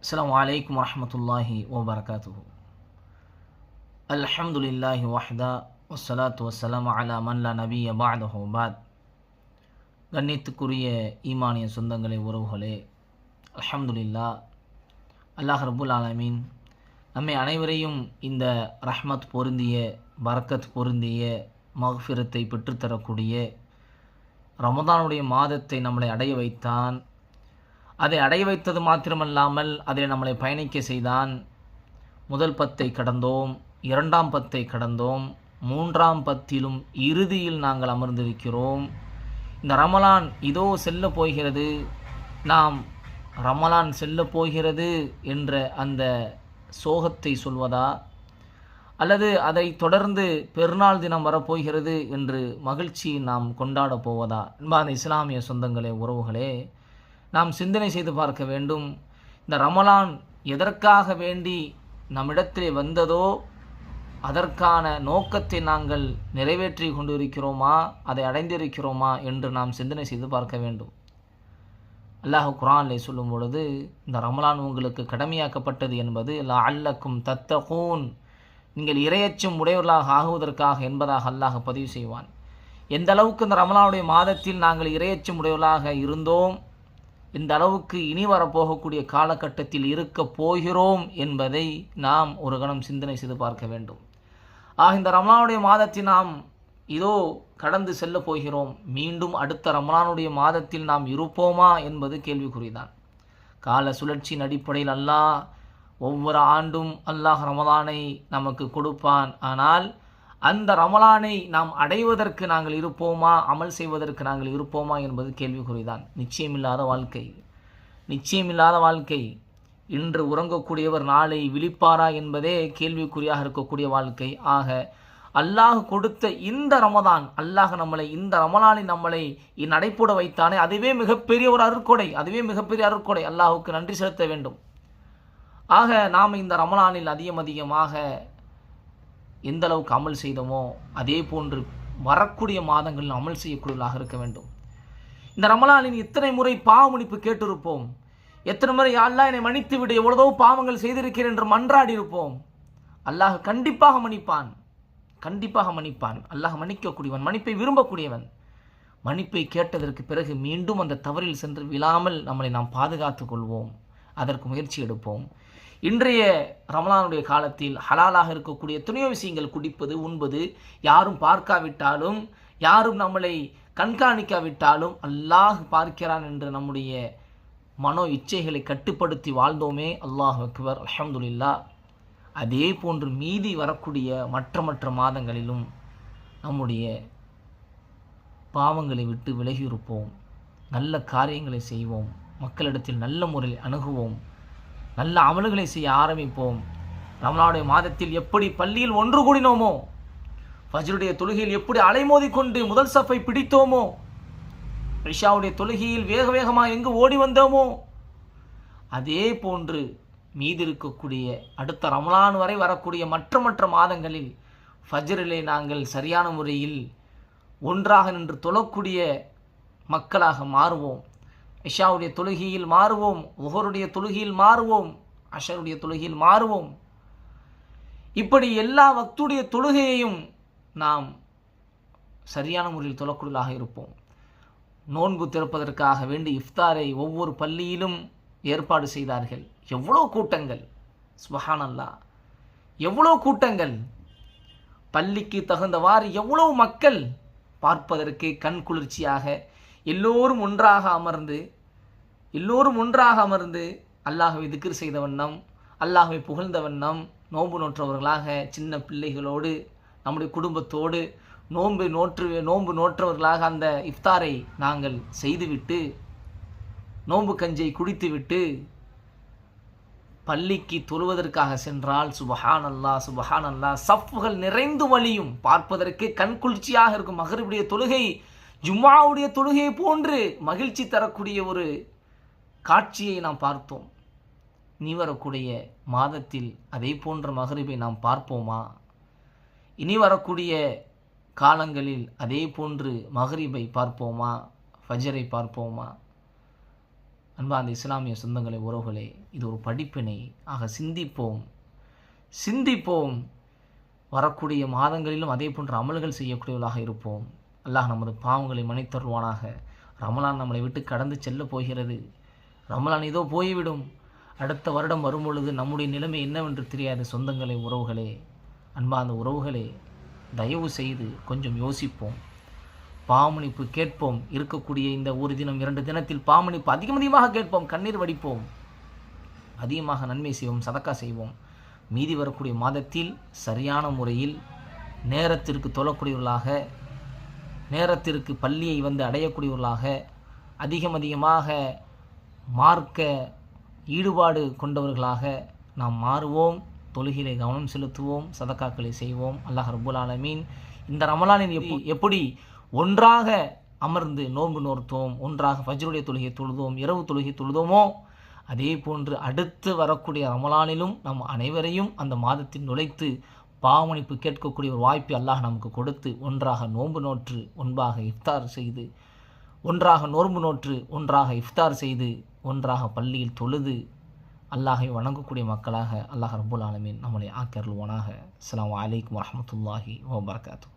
அஸ்ஸலாமு அலைக்கும் வரஹ்மத்துல்லாஹி வபரகாத்துஹு. அல்ஹம்துலில்லாஹி வஹ்தா வஸ்ஸலாத்து வஸ்ஸலாமு அலா மன் லா நபிய்ய பஅதஹு பாத். கண்ணியத்துக்குரிய ஈமானிய சொந்தங்களே, உறவுகளே, அல்ஹம்துலில்லாஹ், அல்லாஹ் ரப்புல் ஆலமீன் நம்மை அனைவரையும் இந்த ரஹ்மத் பொருந்திய, பரக்கத் பொருந்திய மக்ஃபிரத்தை பெற்றுத்தரக்கூடிய ரமதானுடைய மாதத்தை நம்மளை அடைய வைத்தான். அதை அடைய வைத்தது மாத்திரமல்லாமல் அதில் நம்மளை பயணிக்க செய்தான். முதல் 10 கடந்தோம், 2ஆம் 10 கடந்தோம், 3ஆம் 10 இறுதியில் நாங்கள் அமர்ந்திருக்கிறோம். இந்த ரமலான் இதோ செல்ல போகிறது, நாம் ரமலான் செல்ல போகிறது என்ற அந்த சோகத்தை சொல்வதா, அல்லது அதை தொடர்ந்து பெருநாள் தினம் வரப்போகிறது என்று மகிழ்ச்சி நாம் கொண்டாட போவதா? அன்பான இஸ்லாமிய சொந்தங்களே, உறவுகளே, நாம் சிந்தனை செய்து பார்க்க வேண்டும். இந்த ரமலான் எதற்காக வேண்டி நம்மிடத்திலே வந்ததோ அதற்கான நோக்கத்தை நாங்கள் நிறைவேற்றி கொண்டிருக்கிறோமா, அதை அடைந்திருக்கிறோமா என்று நாம் சிந்தனை செய்து பார்க்க வேண்டும். அல்லாஹ் குர்ஆனிலே சொல்லும் பொழுது, இந்த ரமலான் உங்களுக்கு கடமையாக்கப்பட்டது என்பது லஅல்லக்கும் தத்தகூன், நீங்கள் இரையச்சம் உடையவர்களாக ஆகுவதற்காக என்பதாக அல்லாஹ் பதிவு செய்வான். எந்த அளவுக்கு இந்த ரமலானுடைய மாதத்தில் நாங்கள் இரையச்சம் உடையவர்களாக இருந்தோம், இந்த அளவுக்கு இனி வரப்போகக்கூடிய காலகட்டத்தில் இருக்க போகிறோம் என்பதை நாம் ஒரு கணம் சிந்தனை செய்து பார்க்க வேண்டும். இந்த ரமலானுடைய மாதத்தில் நாம் இதோ கடந்து செல்ல போகிறோம். மீண்டும் அடுத்த ரமலானுடைய மாதத்தில் நாம் இருப்போமா என்பது கேள்விக்குறிதான். கால சுழற்சியின் அடிப்படையில் அல்லாஹ் ஒவ்வொரு ஆண்டும் அல்லாஹ் ரமலானை நமக்கு கொடுப்பான். ஆனால் அந்த ரமலானை நாம் அடைவதற்கு நாங்கள் இருப்போமா, அமல் செய்வதற்கு நாங்கள் இருப்போமா என்பது கேள்விக்குறிதான். நிச்சயமில்லாத வாழ்க்கை, நிச்சயமில்லாத வாழ்க்கை. இன்று உறங்கக்கூடியவர் நாளை விழிப்பாரா என்பதே கேள்விக்குறியாக இருக்கக்கூடிய வாழ்க்கை. அல்லாஹ் கொடுத்த இந்த ரமதான், அல்லாஹ் நம்மளை இந்த ரமலானில் நம்மளை நடைபோட வைத்தானே, அதுவே மிகப்பெரிய ஒரு அருட்கொடை, அதுவே மிகப்பெரிய அருட்கொடை. அல்லாஹுக்கு நன்றி செலுத்த வேண்டும். நாம் இந்த ரமலானில் அதிகமாக எந்த அளவுக்கு அமல் செய்தோமோ அதே போன்று வரக்கூடிய மாதங்களில் அமல் செய்யக்கூடியவர்களாக இருக்க வேண்டும். இந்த ரமலானின் எத்தனை முறை பாவ மன்னிப்பு கேட்டிருப்போம், எத்தனை முறை அல்லாஹ் என்னை மன்னித்து விடு, எவ்வளவோ பாவங்கள் செய்திருக்கிறேன் என்று மன்றாடி இருப்போம். அல்லாஹ் கண்டிப்பாக மன்னிப்பான், கண்டிப்பாக மன்னிப்பான். அல்லாஹ் மன்னிக்கக்கூடியவன், மன்னிப்பை விரும்பக்கூடியவன். மன்னிப்பை கேட்டதற்கு பிறகு மீண்டும் அந்த தவறில் சென்று விழாமல் நம்மளை நாம் பாதுகாத்துக் கொள்வோம், அதற்கு முயற்சி எடுப்போம். இன்றைய ரமலானுடைய காலத்தில் ஹலாலாக இருக்கக்கூடிய எத்தனையோ விஷயங்கள், குடிப்பது, உண்பது, யாரும் பார்க்காவிட்டாலும், யாரும் நம்மளை கண்காணிக்காவிட்டாலும் அல்லாஹ் பார்க்கிறான் என்று நம்முடைய மனோ இச்சைகளை கட்டுப்படுத்தி வாழ்ந்தோமே. அல்லாஹ் அக்பர், அல்ஹம்துலில்லாஹ். அதே போன்று மீதி வரக்கூடிய மற்ற மாதங்களிலும் நம்முடைய பாவங்களை விட்டு விலகி இருப்போம், நல்ல காரியங்களை செய்வோம், மக்களிடத்தில் நல்ல முறையில் அணுகுவோம், நல்ல அமல்களை செய்ய ஆரம்பிப்போம். ரமலானுடைய மாதத்தில் எப்படி பள்ளியில் ஒன்று கூடினோமோ, ஃபஜ்ருடைய தொழுகையில் எப்படி அலைமோதி கொண்டு முதல் சஃபை பிடித்தோமோ, இஷாவுடைய தொழுகையில் வேகமாக எங்கு ஓடி வந்தோமோ, அதே போன்று மீதி இருக்கக்கூடிய அடுத்த ரமலான் வரை வரக்கூடிய மற்ற மாதங்களில் ஃபஜ்ரிலே நாங்கள் சரியான முறையில் ஒன்றாக நின்று தொழக்கூடிய மக்களாக மாறுவோம். இஷாவுடைய தொழுகையில் மாறுவோம், உஹருடைய தொழுகையில் மாறுவோம், அஷருடைய தொழுகையில் மாறுவோம். இப்படி எல்லா வக்துடைய தொழுகையையும் நாம் சரியான முறையில் தொழக்கூடியதாக இருப்போம். நோன்பு திறப்பதற்காக வேண்டி இஃப்தாரை ஒவ்வொரு பள்ளியிலும் ஏற்பாடு செய்தார்கள். எவ்வளோ கூட்டங்கள், சுப்ஹானல்லாஹ், எவ்வளோ கூட்டங்கள், பள்ளிக்கு தகுந்தவாறு எவ்வளவு மக்கள், பார்ப்பதற்கு கண் குளிர்ச்சியாக எல்லோரும் ஒன்றாக அமர்ந்து அல்லாஹ்வை திக்ர் செய்த வண்ணம், அல்லாஹ்வை புகழ்ந்த வண்ணம், நோன்பு நோற்றவர்களாக சின்ன பிள்ளைகளோடு நம்முடைய குடும்பத்தோடு நோன்பு நோற்றவர்களாக அந்த இஃப்தாரை நாங்கள் செய்துவிட்டு, நோன்பு கஞ்சை குடித்துவிட்டு பள்ளிக்கு தொழுவதற்காக சென்றால் சுபஹானல்லாஹ், சுபஹானல்லாஹ், சஃப்புகள் நிறைந்து வழியும், பார்ப்பதற்கு கண்குளிர்ச்சியாக இருக்கும். மக்ரிபுடைய தொழுகை ஜும்ஆவுடைய தொழுகையை போன்று மகிழ்ச்சி தரக்கூடிய ஒரு காட்சியை நாம் பார்த்தோம். இனி வரக்கூடிய மாதத்தில் அதே போன்ற மக்ரிபை நாம் பார்ப்போமா? இனி வரக்கூடிய காலங்களில் அதே போன்று மக்ரிபை பார்ப்போமா, ஃபஜ்ரை பார்ப்போமா? அன்பார்ந்த இஸ்லாமிய சொந்தங்களை உறவுகளே, இது ஒரு படிப்பினை. ஆக சிந்திப்போம். வரக்கூடிய மாதங்களிலும் அதே போன்ற அமல்கள் செய்யக்கூடியவர்களாக இருப்போம். அல்லாஹ் நமது பாவங்களை மன்னித்தருள்வானாக. ரமலான் நம்மளை விட்டு கடந்து செல்ல போகிறது. ரமலான் ஏதோ போய்விடும். அடுத்த வருடம் வரும்பொழுது நம்முடைய நிலைமை என்னவென்று தெரியாது. சொந்தங்களை உறவுகளே, அன்பார்ந்த உறவுகளே, தயவு செய்து கொஞ்சம் யோசிப்போம். பாவமன்னிப்பு கேட்போம். இருக்கக்கூடிய இந்த ஒரு தினம் 2 தினத்தில் பாவமன்னிப்பு அதிகமாக கேட்போம். கண்ணீர் வடிப்போம். அதிகமாக நன்மை செய்வோம், சதக்கா செய்வோம். மீதி வரக்கூடிய மாதத்தில் சரியான முறையில் நேரத்திற்கு தொழக்கூடியவர்களாக, நேரத்திற்கு பள்ளியை அடையக்கூடியவர்களாக, அதிகமாக மார்க்க ஈடுபாடு கொண்டவர்களாக நாம் மாறுவோம். தொழுகையிலே கவனம் செலுத்துவோம், சதக்காக்களை செய்வோம். அல்லாஹ் ரப்புல் ஆலமீன் இந்த ரமலானில் எப்படி ஒன்றாக அமர்ந்து நோன்பு நோர்த்தோம், ஒன்றாக ஃபஜ்ருடைய தொழுகை தொழுதோம், இரவு தொழுகை தொழுதோமோ, அதே போன்று அடுத்து வரக்கூடிய ரமலானிலும் நம் அனைவரையும் அந்த மாதத்தில் நுழைத்து பாவமன்னிப்பு கேட்கக்கூடிய ஒரு வாய்ப்பை அல்லாஹ் நமக்கு கொடுத்து, ஒன்றாக நோன்பு நோற்று ஒன்றாக இஃப்தார் செய்து, ஒன்றாக நோன்பு நோற்று ஒன்றாக இஃப்தார் செய்து, ஒன்றாக பள்ளியில் தொழுது அல்லாஹை வணங்கக்கூடிய மக்களாக அல்லாஹ் ரப்புல் ஆலமீன் நம்மளை ஆக்கி அருள்வானாக. அஸ்ஸலாமு அலைக்கும் வரஹ்மத்துல்லாஹி வபரகாத்துஹு.